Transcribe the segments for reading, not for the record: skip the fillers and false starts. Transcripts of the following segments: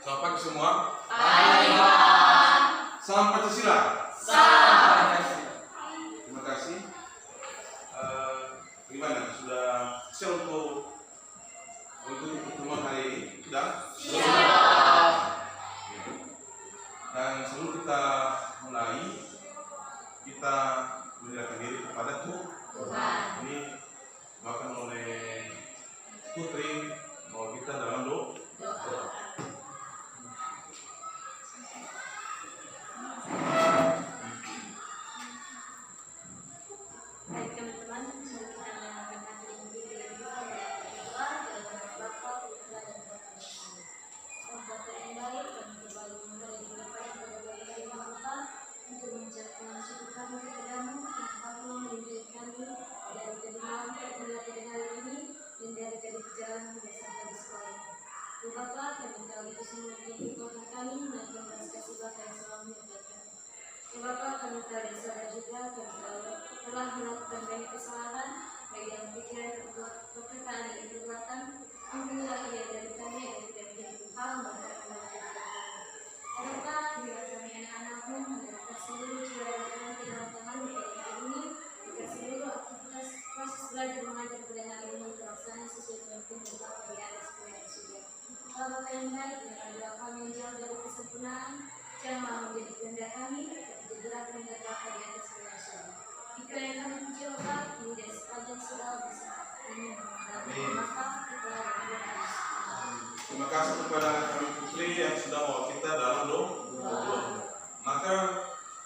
Selamat pagi semua. Pagi, Pak. Salam Pancasila. Salam. Terima kasih. Gimana? Sudah siap untuk pertemuan hari ini? Sudah? Siap. Dan sebelum kita mulai, kita menyerahkan diri kepada Tuhan. Ini dibawakan oleh Putri bahwa kita dalam doa. Baik teman-teman, mari kita menyalakan hati dan diri kita berdoa dalam nama Bapa, Putra dan Roh Kudus. Bapa yang baik, kami kembali memberi kepada Bapa yang Maha untuk mengucapkan syukur kami kepadamu yang telah melindungi kami dari kebenaran perbuatan hari ini dan dari perjalanan bersama di sekolah. Bapa, kami tahu itu semua kehidupan kami dan belas kasih Bapa yang selalu menyertai. Bapa, kami tahu dan sadar juga kami telah melakukan banyak kesalahan baik dalam pikiran, perkataan dan perbuatan. Ampunilah ia dari kami agar tidak menjadi hal mengharapkan kami. Bapa, bila kami anak-anakmu menyerahkan seluruh jiwa dan Tuhan ke dalam tangan mereka ini, agar seluruh aktivitas proses belajar mengajar pada hari ini terlaksana sesuai dengan kehendak Bapa di atas bumi dan surga. Bapa yang baik, dengan doa kami yang jauh dari kesempurnaan, janganlah menjadi kehendak kami, tapi jadilah kehendak Bapa di atas bumi dan surga. Jika yang kami puji Bapa, ini dari sepanjang segala bisa. Amin. Terima kasih kepada kami Putri yang sudah bawa kita dalam doa. Maka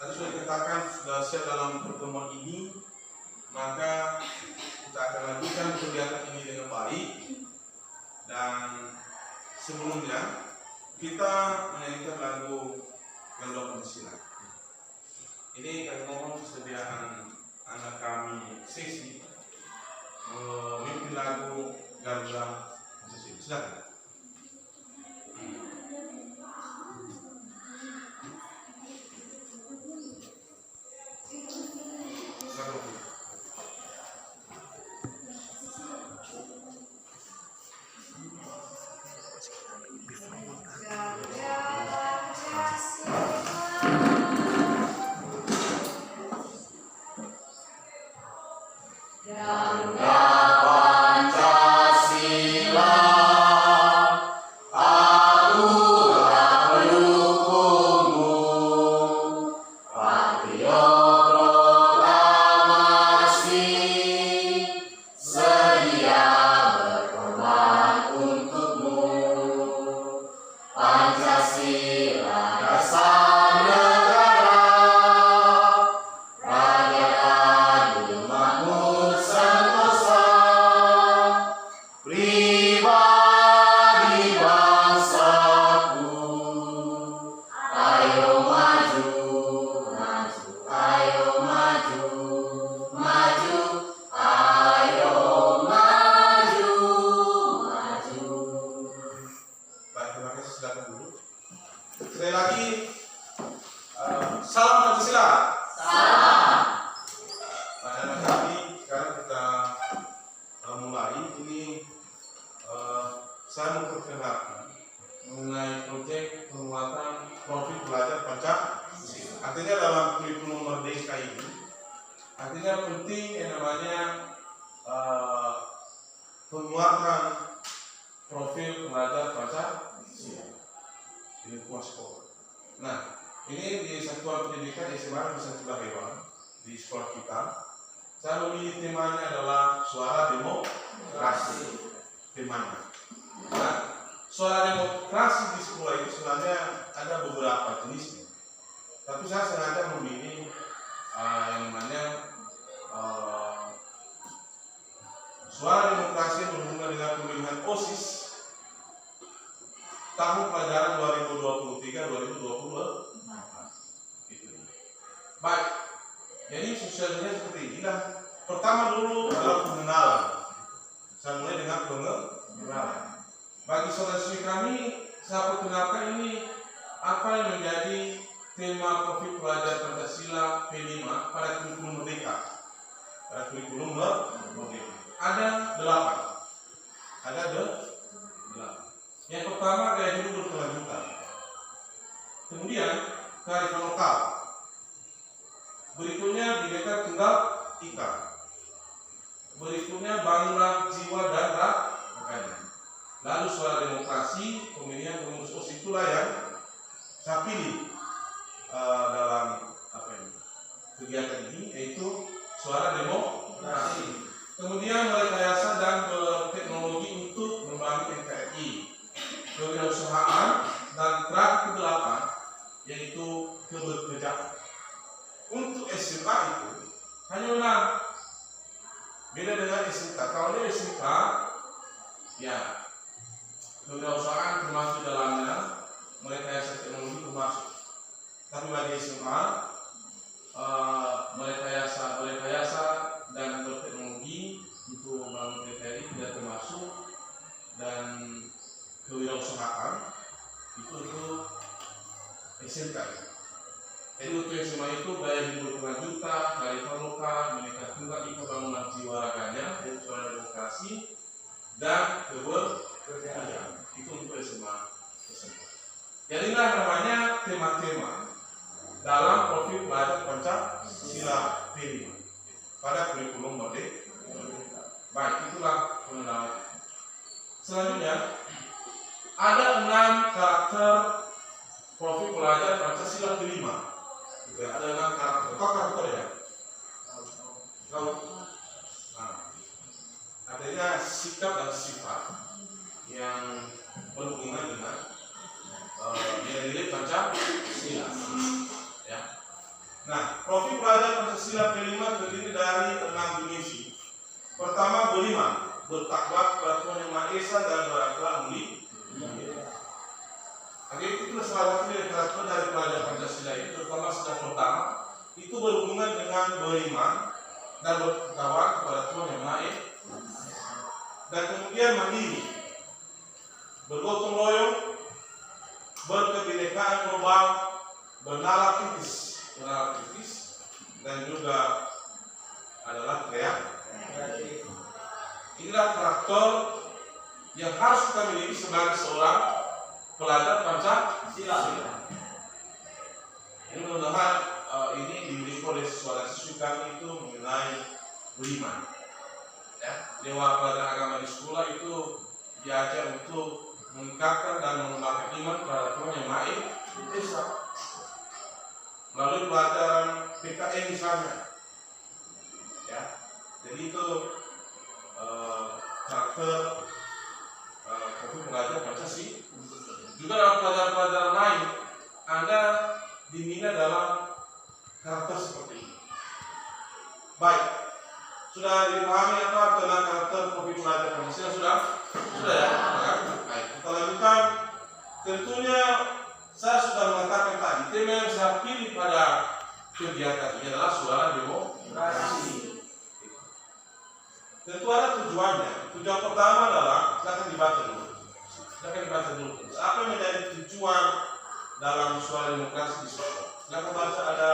tadi sudah dikatakan sudah siap dalam pertemuan ini, maka kita akan lanjutkan kegiatan ini dengan baik. Dan sebelumnya kita menyanyikan lagu Garuda Pancasila. Ini kami ngomong kesediaan anak kami sesi memimpin lagu Garuda Pancasila. Silakan. Sekali lagi, salam Pancasila. Salam. Pada kami sekarang kita mulai ini. Saya memperkenalkan mengenai proyek penguatan profil belajar Pancasila. Artinya dalam kurikulum Merdeka ini, artinya penting yang namanya penguatan profil belajar Pancasila di lingkungan sekolah. Nah, ini di satuan pendidikan SMA Nusa Tenggara Hewan di sekolah kita. Saya memilih temanya adalah suara demokrasi. Temanya. Nah, suara demokrasi di sekolah itu sebenarnya ada beberapa jenisnya. Tapi saya sengaja memilih yang namanya suara demokrasi yang berhubungan dengan pemilihan OSIS tahun pelajaran 2023-2024. Baik, jadi sosialnya seperti ini. Nah, pertama dulu adalah pengenalan. Saya mulai dengan pengenalan. Bagi saudara-saudari kami, saya perkenalkan ini apa yang menjadi tema profil pelajar Pancasila P5 pada kurikulum Merdeka. Pada kurikulum Merdeka ada 8. Ada 8. Yang pertama gaya hidup berkelanjutan. Kemudian kearifan lokal. Berikutnya Bhinneka Tunggal Ika. Berikutnya bangunlah jiwa dan raganya. Lalu suara demokrasi, pemilihan pengurus OSIS itulah yang saya pilih dalam kegiatan ini, yaitu suara demokrasi. Kemudian merekayasa dan berteknologi untuk membangun NKRI. Kewirausahaan dan terakhir ke-8 yaitu keberkerjaan. Untuk SMA itu hanyalah beda dengan SMK. Kalau dia SMK, ya kewirausahaan termasuk dalamnya, merekayasa teknologi termasuk. Tapi bagi SMA, merekayasa dan berteknologi untuk membangun NKRI tidak termasuk, dan kewirausahaan itu SMK. Jadi untuk SMA itu gaya hidup berkelanjutan, kearifan lokal, Bhinneka Tunggal Ika, bangunan jiwa raganya, yaitu suara demokrasi dan keberkerjaan. Itu untuk SMA. Jadilah namanya tema-tema dalam profil pelajar Pancasila P5 pada kurikulum Merdeka. Baik, itulah pengenalan. Selanjutnya ada 6 karakter profil pelajar Pancasila P5. Ada 6 karakter. Apa karakternya? Tahu? Artinya sikap dan sifat yang berhubungan dengan nilai-nilai Pancasila. Ya. Nah, profil pelajar Pancasila P5 terdiri dari 6 dimensi. Pertama, beriman, bertakwa kepada Tuhan Yang Maha Esa dan berakhlak mulia. Jadi itu salah satu dari karakter dari pelajar Pancasila itu, terutama sejak pertama itu berhubungan dengan beriman dan bertakwa kepada Tuhan Yang Maha Esa, dan kemudian mandiri, bergotong royong, berkebinekaan global, bernalar kritis, dan juga adalah kreatif. Inilah karakter yang harus kita miliki sebagai seorang pelajar Pancasila. Ini mudah-mudahan ini dimiliki oleh siswa-siswi kami itu mengenai beriman. Ya, lewat pelajaran agama di sekolah itu diajar untuk meningkatkan dan mengembangkan iman terhadap Tuhan Yang Maha Esa. Melalui pelajaran PKN misalnya. Ya, jadi itu karakter profil pelajar Pancasila. Juga dalam pelajaran-pelajaran lain, Anda dibina dalam karakter seperti ini. Baik, sudah dipahami apa tentang karakter profil pelajar Pancasila? Sudah ya? Baik, kita lanjutkan. Tentunya saya sudah mengatakan tadi, tema yang saya pilih pada kegiatan ini adalah suara demokrasi. Tentu ada tujuannya. Tujuan pertama adalah, silakan dibaca dulu. Apa yang menjadi tujuan dalam suara demokrasi di sekolah? Silakan baca, ada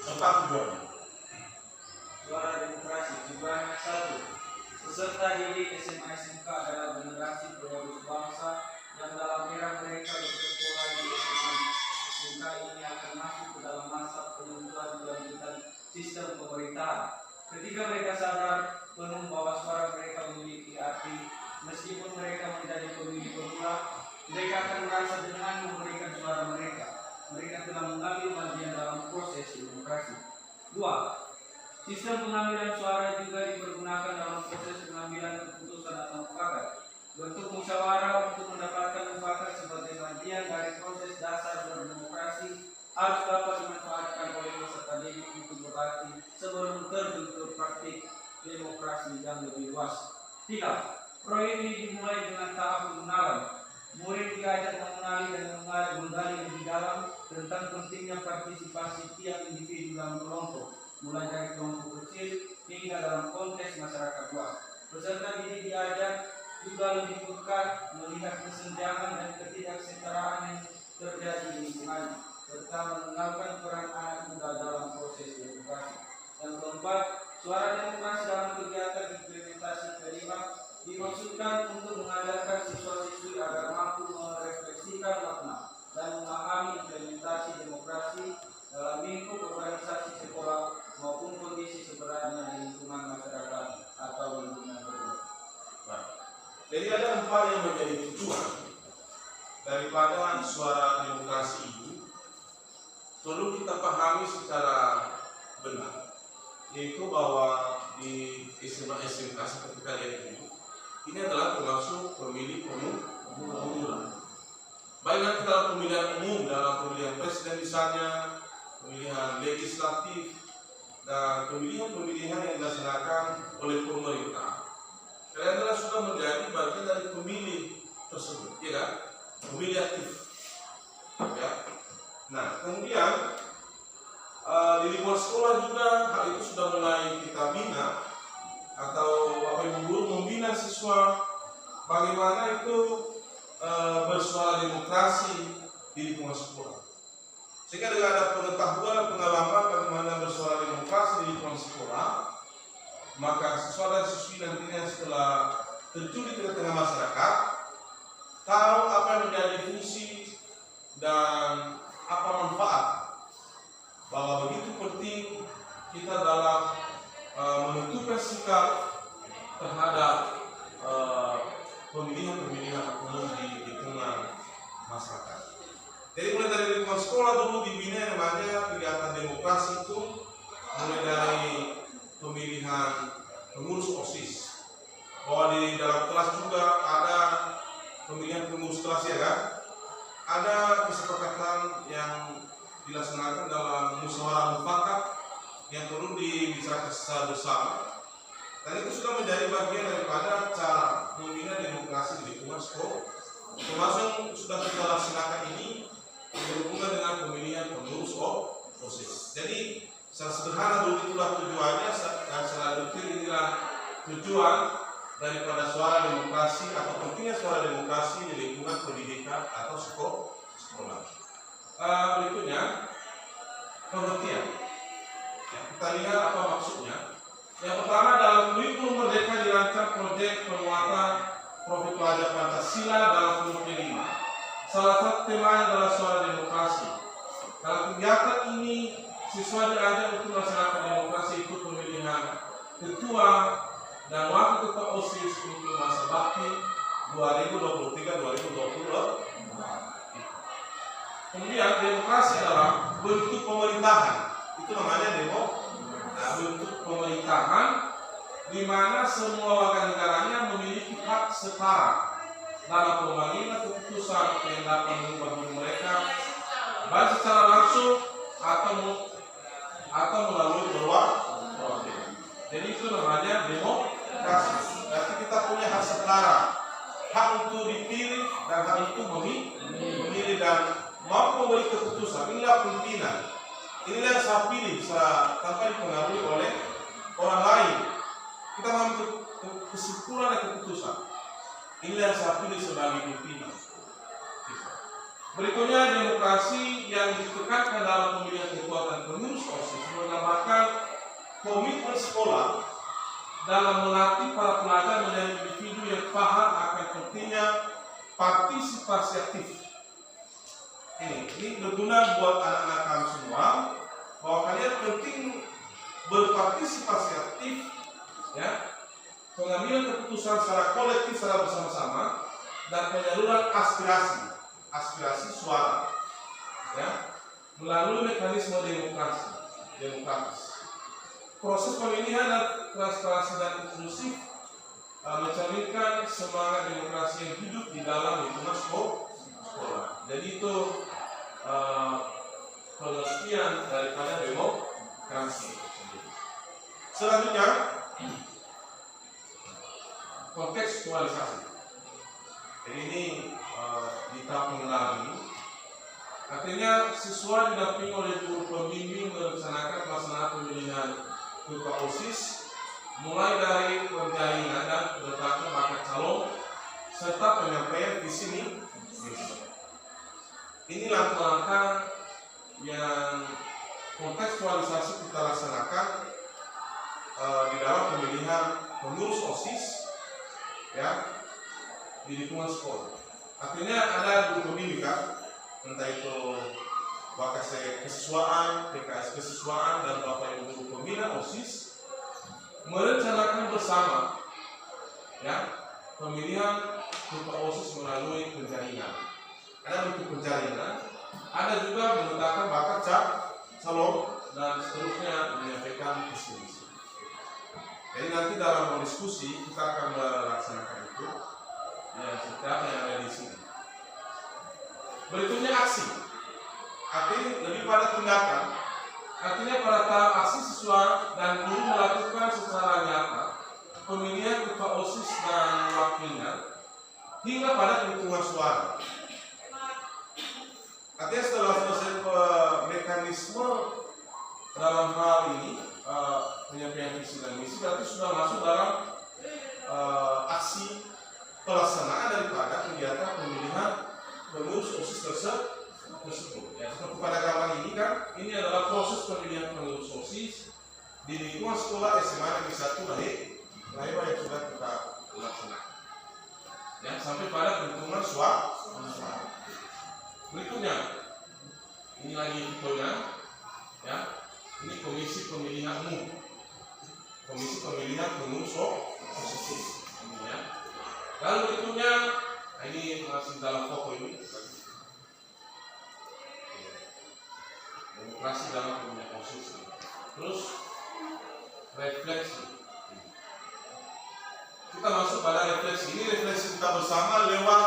4 tujuannya. Suara demokrasi tujuannya 1. Peserta didik SMA SMK adalah generasi penerus bangsa yang dalam era mereka bersekolah di SMA SMK ini akan masuk ke dalam masa penentuan kelanjutan sistem pemerintahan. Ketika mereka sadar penuh bahwa suara mereka memiliki arti, meskipun mereka menjadi pemilih pemula, mereka akan merasa dengan memberikan suara mereka telah mengambil bagian dalam proses demokrasi. 2. Sistem pengambilan suara juga dipergunakan dalam proses pengambilan keputusan atau mufakat. Bentuk musyawarah untuk mendapatkan mufakat sebagai bagian dari proses dasar berdemokrasi harus dapat dimanfaatkan oleh peserta didik untuk berlatih sebelum terjun ke praktik demokrasi yang lebih luas. 3. Proyek ini dimulai dengan tahap pengenalan. Murid diajak mengenali dan menggali lebih dalam tentang pentingnya partisipasi tiap individu dalam kelompok, mulai dari kelompok kecil hingga dalam konteks masyarakat luas. Peserta didik diajak juga lebih peka melihat kesenjangan dan ketidaksetaraan yang terjadi di lingkungan, serta mengenalkan peran anak muda dalam proses demokrasi. Yang keempat, suara demokrasi dalam kegiatan implementasi kelima dimaksudkan untuk mengajarkan siswa-siswi agar mampu merefleksikan makna dan memahami apa yang menjadi tujuan daripada suara demokrasi itu perlu kita pahami secara benar, yaitu bahwa di SMA SMK seperti kalian ini adalah termasuk pemilih umum. Baik nanti dalam pemilihan umum, dalam pemilihan presiden misalnya, pemilihan legislatif, dan pemilihan-pemilihan yang dilaksanakan oleh pemerintah. Kalian adalah sudah menjadi bagian dari pemilih tersebut, ya kan? Pemilih aktif. Ya. Nah, kemudian di lingkungan sekolah juga hal itu sudah mulai kita bina, atau apa yang guru membina siswa bagaimana itu bersuara demokrasi di lingkungan sekolah. Sehingga dengan ada pengetahuan, pengalaman bagaimana bersuara demokrasi di lingkungan sekolah, maka siswa dan siswi nantinya setelah terjun di tengah-tengah masyarakat, tahu apa yang menjadi fungsi dan apa manfaat, bahwa begitu penting kita dalam menentukan sikap terhadap pemilihan-pemilihan umum di lingkungan masyarakat. Jadi mulai dari lingkungan sekolah dulu dibina yang namanya kegiatan demokrasi itu, mulai dari pemilihan pengurus OSIS, bahwa di dalam kelas juga ada pemilihan pengurus kelas, ya kan? Ada kesepakatan yang dilaksanakan dalam musyawarah mufakat yang perlu dibicarakan secara bersama, dan itu sudah menjadi bagian daripada cara membina demokrasi di lingkungan sekolah, termasuk sudah kita laksanakan ini berhubungan dengan pemilihan pengurus OSIS. Jadi secara sederhana dulu itulah tujuannya, dan secara detail inilah tujuan daripada suara demokrasi atau pentingnya suara demokrasi di lingkungan pendidikan atau sekolah. Berikutnya pengertian. Ya, kita lihat apa maksudnya. Yang pertama, dalam kurikulum Merdeka dirancang proyek penguatan profil pelajar Pancasila dalam kurikulum 5. Salah satu temanya adalah suara demokrasi. Dalam kegiatan ini, siswa diajak untuk melaksanakan demokrasi ikut pemilihan ketua dan wakil ketua OSIS untuk masa bakti 2023-2024. Kemudian demokrasi adalah bentuk pemerintahan. Itu namanya bentuk pemerintahan di mana semua warga negaranya memiliki hak setara dalam pengambilan keputusan yang dapat mengubah hidup mereka, baik secara langsung atau melalui perwakilan. Jadi itu namanya demokrasi. Berarti kita punya hak setara, hak untuk dipilih dan hak untuk memilih dan mampu memberi keputusan. Inilah pimpinan. Inilah yang saya pilih tanpa dipengaruhi oleh orang lain. Kita mengambil kesimpulan dan keputusan. Inilah yang saya pilih sebagai pimpinan. Berikutnya, demokrasi yang ditekankan dalam pemilihan ketua dan pengurus OSIS menggambarkan komitmen sekolah dalam melatih para pelajar menjadi individu yang paham akan pentingnya partisipasi aktif. Ini berguna buat anak-anak kami semua, bahwa kalian penting berpartisipasi aktif, ya, pengambilan keputusan secara kolektif, secara bersama-sama, dan penyaluran aspirasi suara, ya, melalui mekanisme demokratis. Proses pemilihan dan transparansi dan inklusif mencerminkan semangat demokrasi yang hidup di dalam lingkungan sekolah. Jadi itu pengertian daripada demokrasi. Selanjutnya, kontekstualisasi. Jadi ini di tahap pengenalan ini, artinya siswa didampingi oleh guru pembimbing merencanakan pelaksanaan pemilihan ketua OSIS, mulai dari penjaringan dan penetapan bakal calon serta penyampaian visi misi. Ini langkah-langkah yang kontekstualisasi kita laksanakan di dalam pemilihan pengurus OSIS, ya, di lingkungan sekolah. Artinya ada guru pembimbing, kan? Entah itu Bakas kesiswaan, PKS kesiswaan, dan Bapak Ibu guru pembina OSIS merencanakan bersama, ya, pemilihan berupa OSIS melalui penjaringan. Ada bentuk penjaringan, ada juga menggunakan bakat calon dan seterusnya menyampaikan visi misi. Jadi nanti dalam diskusi kita akan melaksanakan itu ya setiap yang ada di sini. Berikutnya aksi. Artinya lebih pada tindakan. Artinya pada tahap aksi siswa dan guru melakukan secara nyata pemilihan ketua OSIS dan wakilnya hingga pada penghitungan suara. Artinya setelah selesai mekanisme dalam hal ini penyampaian visi dan misi berarti sudah masuk dalam aksi pelaksanaan daripada kegiatan pemilihan pengurus OSIS tersebut. Ya, seperti pada gambar ini kan, ini adalah proses pemilihan pengurus OSIS di lingkungan sekolah SMA Negeri 1 Lahirwa yang sudah kita laksanakan. Ya, sampai pada penghitungan suara. Berikutnya, ini lagi fotonya, ya, ini komisi pemilihan umum, komisi pemilihan pengurus OSIS, ya. Lalu berikutnya, ini masih dalam foto ini, demokrasi dalam pemilihan OSIS. Terus refleksi. Kita masuk pada refleksi. Ini refleksi kita bersama lewat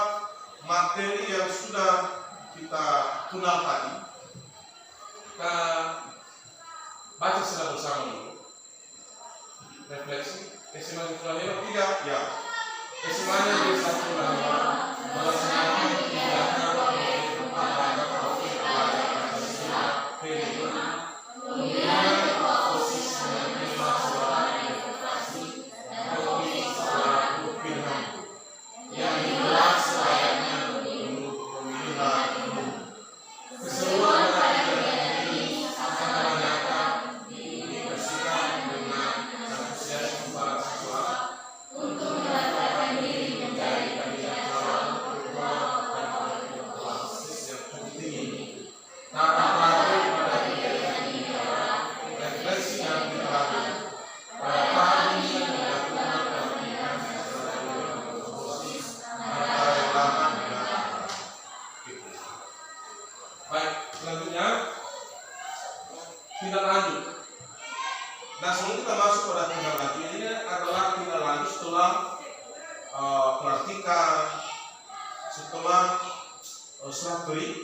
materi yang sudah kita kenal tadi. Kita baca secara bersama dulu. Refleksi. SMA Negeri Lahirwa 3, ya. SMA Negeri 1 Lahirwa melaksanakan kegiatan pemilihan wakil pelajar Pancasila P5. Pemilihan OSIS menerima suara demokrasi dan pemilih selaku pilihan yang digelar selayaknya menurut pemilihan umum. Keseluruhan kegiatan ini akan ternyata diintegrasikan dengan antusiasme para siswa untuk mendaftarkan diri menjadi kandidat calon ketua dan wakil OSIS yang cukup tinggi. Tahap terakhir pada kegiatan ini adalah refleksi yang dilakukan. Pada tahap ini dilakukan perbandingan antara pengurus OSIS antara yang lama dengan yang baru. Baik, selanjutnya tindak lanjut. Nah, sebelum kita masuk pada tindak lanjut, ini adalah tindak lanjut setelah pelantikan, setelah serah terima.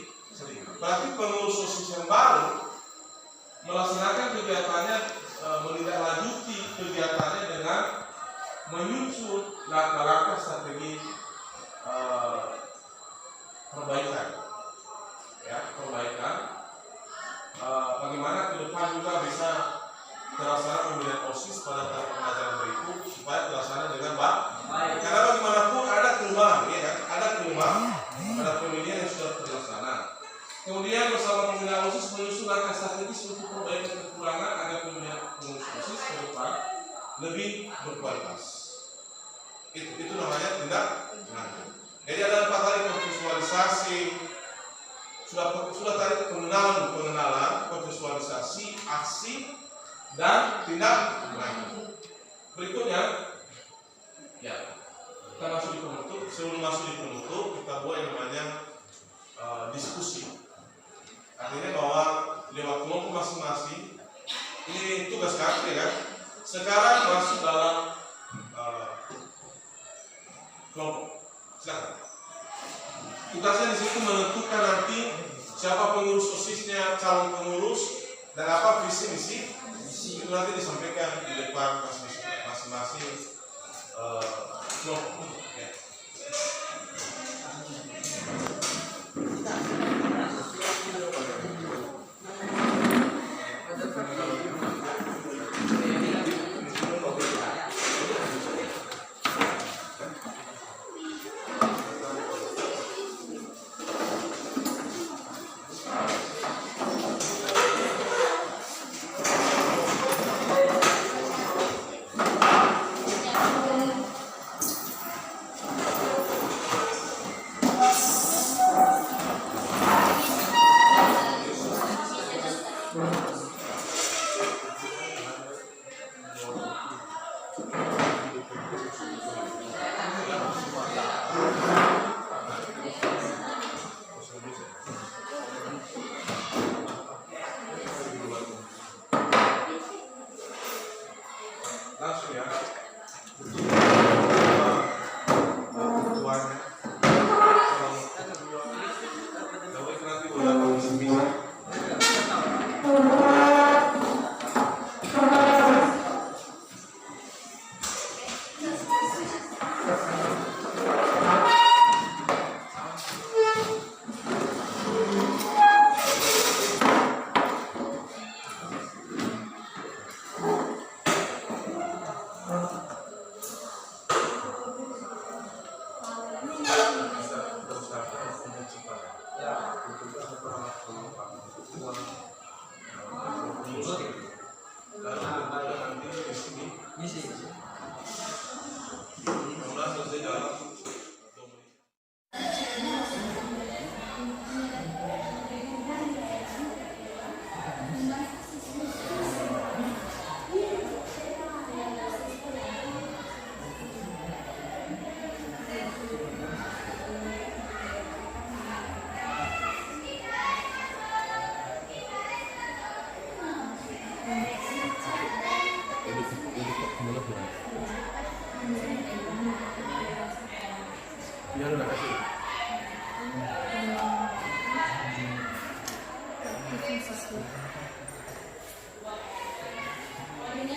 Berarti pengurus OSIS yang baru melaksanakan kegiatannya, menindaklanjuti kegiatannya dengan menyusun langkah-langkah strategi perbaikan. Ya, perbaikan. Bagaimana ke depan juga bisa terlaksana pemilihan OSIS pada tahap pengajaran berikut supaya terlaksana dengan baik. Karena bagaimanapun ada kelemahan, ya kan? Ada kelemahan pada pemilihan yang sudah terlaksana. Kemudian bersama pembina OSIS menyusun langkah strategis untuk perbaikan kekurangan agar pemilihan pengurus OSIS ke depan lebih berkualitas. Itu namanya tindak lanjut. Jadi ada 4 kali kontekstualisasi. Sudah tadi pengenalan, kontekstualisasi, aksi, dan tindak lanjut. Berikutnya, ya, kita masuk di penutup. Sebelum masuk di penutup, kita buat yang namanya diskusi. Artinya bahwa lewat kelompok masing-masing ini tugas kami, ya kan? Sekarang masuk dalam kelompok. Silakan. Tugasnya di situ menentukan nanti siapa pengurus OSISnya, calon pengurus, dan apa visi misi. Itu nanti disampaikan di depan masing-masing kelompok. Ya. Dengan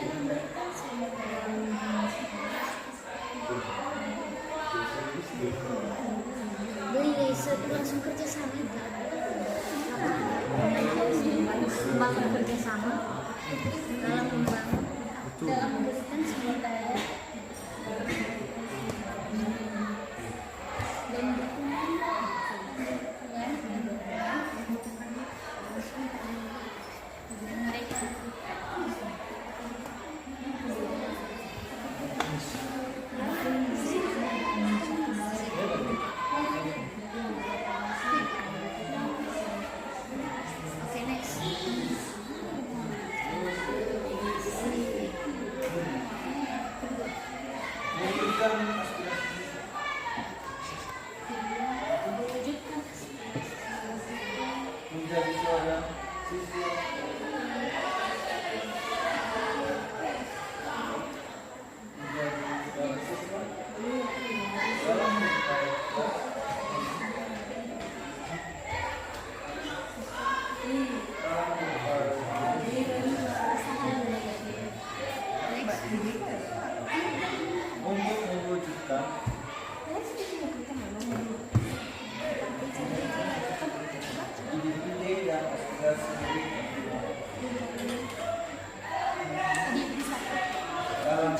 memberikan semua boleh langsung kerja sama membangun kerjasama dalam memberikan semua daya dan dukungan dengan mereka. Okay, next. Mewujudkan aspirasi Mewujudkan menjadi seorang siswa dalam berupaya untuk mewujudkan ide-ide dan aspirasi dalam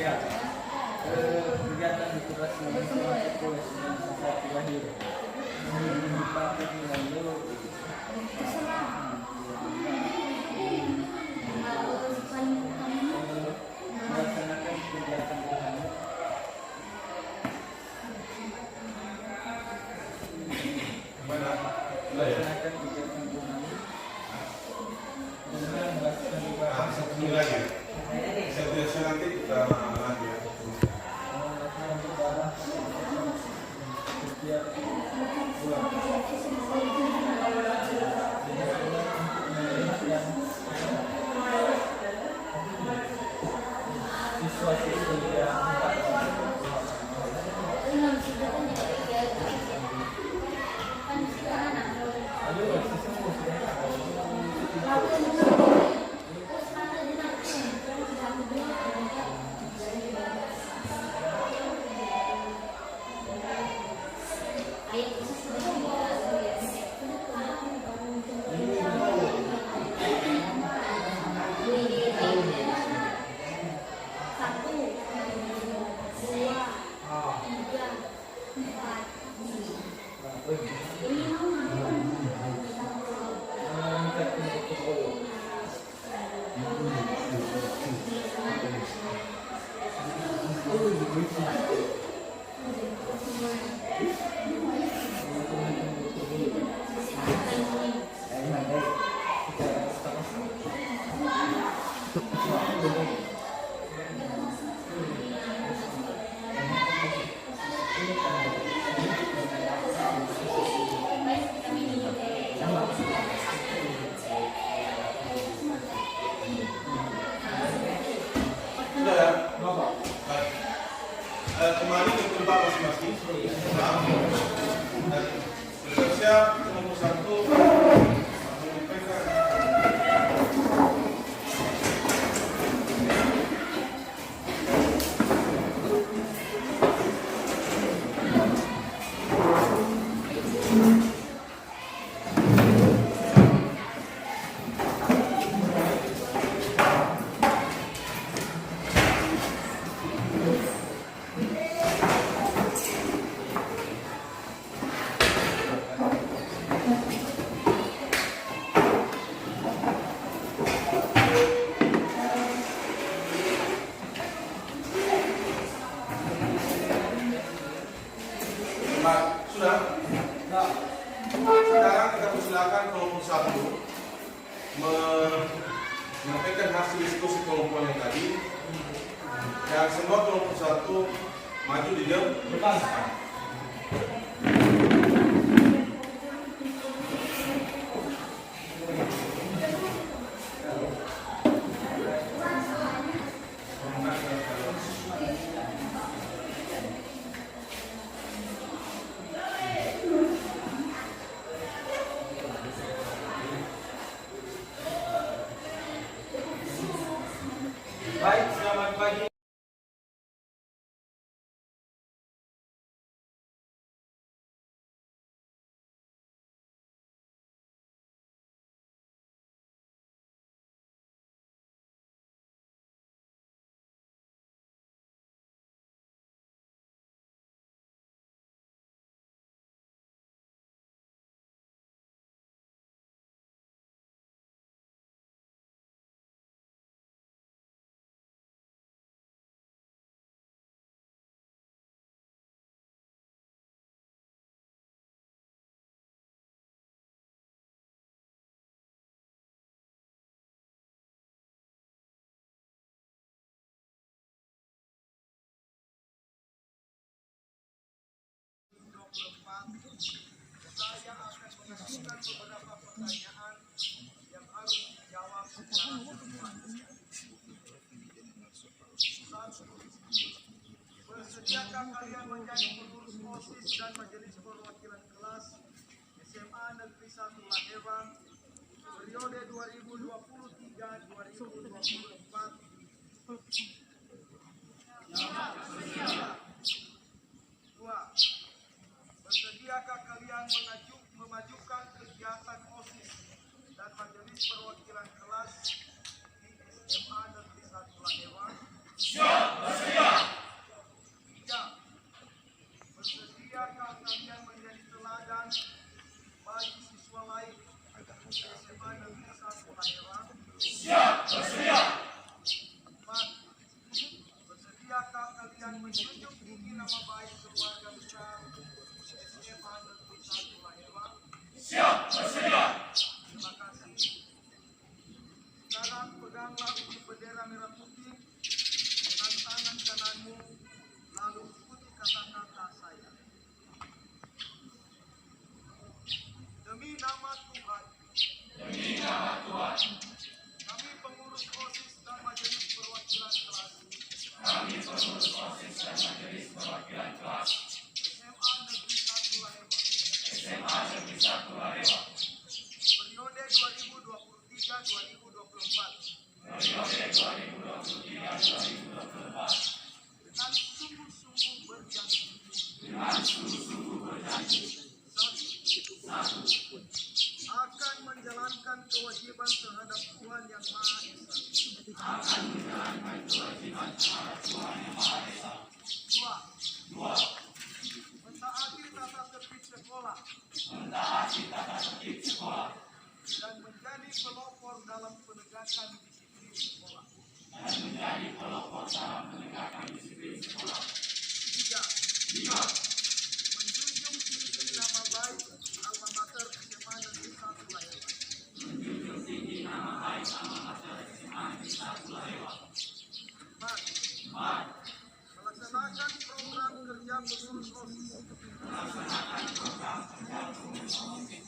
ya kegiatan literasi saat lahir menyebabkan nilai melaksanakan kegiatan rohani melaksanakan kegiatan rohani dengan melakukan ibadah Satu lagi. Saya nanti kita lagi ya. melakukan ibadah setiap bulan siswa-siswi yang kembali ke tempat masing-masing. Bersiap nomor 1. menyampaikan hasil diskusi kelompok yang tadi, dan semua kelompok satu maju di depan. Baik, selamat pagi. Saya akan mengajukan beberapa pertanyaan yang harus dijawab secara cepat. Satu, bersediakah kalian menjadi pengurus OSIS dan Majelis Perwakilan Kelas SMA Negeri 1 Lahewang periode 2023-2024? Dua, bersediakah kalian memajukan kegiatan OSIS dan Majelis Perwakilan Kelas di SMA Negeri 1 Lahewang? Siap, bersedia. Tiga, bersediakah kalian menjadi teladan bagi siswa lain di SMA Negeri 1 Lahewang? Siap, bersedia. Empat, bersediakah kalian menjunjung tinggi nama baik keluarga besar SMA Negeri 1 Lahewang? Siap, bersedia. Terima kasih. Sekarang peganglah uji bendera merah putih dengan tangan kananmu, lalu ikuti kata-kata saya. Demi nama Tuhan. Demi nama Tuhan. Kami pengurus OSIS dan Majelis Perwakilan Kelas. Kami pengurus OSIS dan Majelis Perwakilan Kelas. SMA Negeri 1 Lahewang. SMA Negeri 1 Lahewang. Periode 2023-2024. Periode 2023-2024. Dengan sungguh-sungguh berjanji. Dengan sungguh-sungguh berjanji. Satu. Akan menjalankan kewajiban terhadap Tuhan Yang Maha Esa. Akan menjalankan kewajiban terhadap Tuhan Yang Maha Esa. Dua. Mentaati tata tertib sekolah. Mentaati tata tertib sekolah. Dan menjadi pelopor dalam penegakan disiplin sekolah. Dan menjadi pelopor dalam penegakan disiplin sekolah. Tiga. Menjunjung tinggi nama baik alma mater SMA Negeri 1 Lahewang. Menjunjung tinggi nama baik alma mater SMA Negeri 1 Lahewang. Empat. Melaksanakan program kerja pengurus OSIS. Melaksanakan program kerja pengurus OSIS.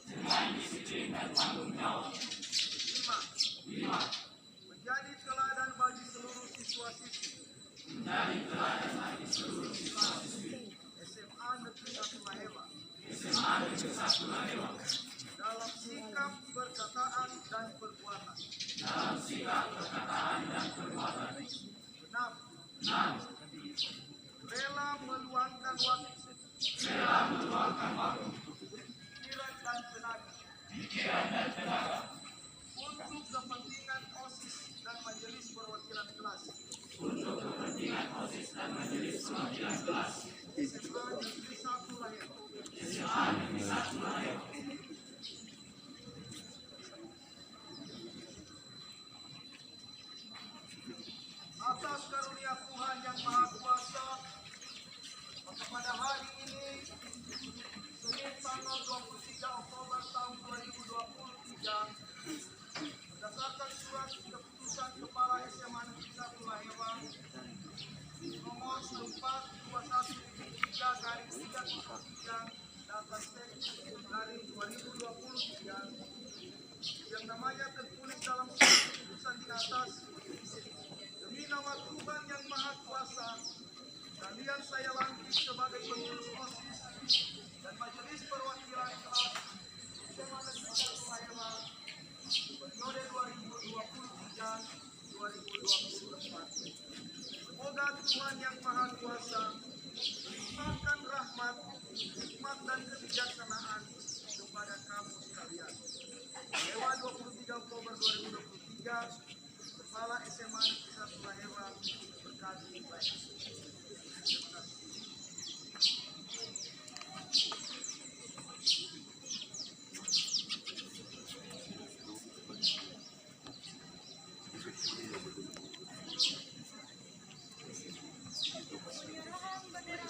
Dengan disiplin dan tanggung jawab. Lima. Menjadi teladan bagi seluruh siswa-siswi. Menjadi teladan bagi seluruh siswa-siswi. SMA Negeri 1 Lahewang. SMA Negeri 1 Lahewang. Dalam sikap, perkataan, dan perbuatan. Dalam sikap, perkataan, dan perbuatan. 6. Rela meluangkan waktu. Rela meluangkan waktu. Pikiran dan tenaga. Untuk kepentingan OSIS dan Majelis Perwakilan Kelas. Untuk kepentingan OSIS dan Majelis Perwakilan Kelas. SMA Negeri 1 Lahewang. SMA Negeri 1 Lahewang. Atas karunia Tuhan Yang Maha Kuasa, pada hari ini, Senin tanggal 23 Oktober tahun dari 2023 yang namanya tertulis dalam keputusan di atas. Demi nama Tuhan yang Maha Kuasa, kalian saya lantik sebagai pengurus OSIS dan Majelis Perwakilan kelas SMA Negeri 1 Lahirang periode 2023-2024. Semoga Tuhan yang Maha Kuasa melimpahkan rahmat, hikmat dan kebijaksanaan kepada kamu sekalian. Dewa 23 Oktober 2023, Kepala SMA Negeri 1 Lahirang berkati baik. Terima kasih. Penyerahan bendera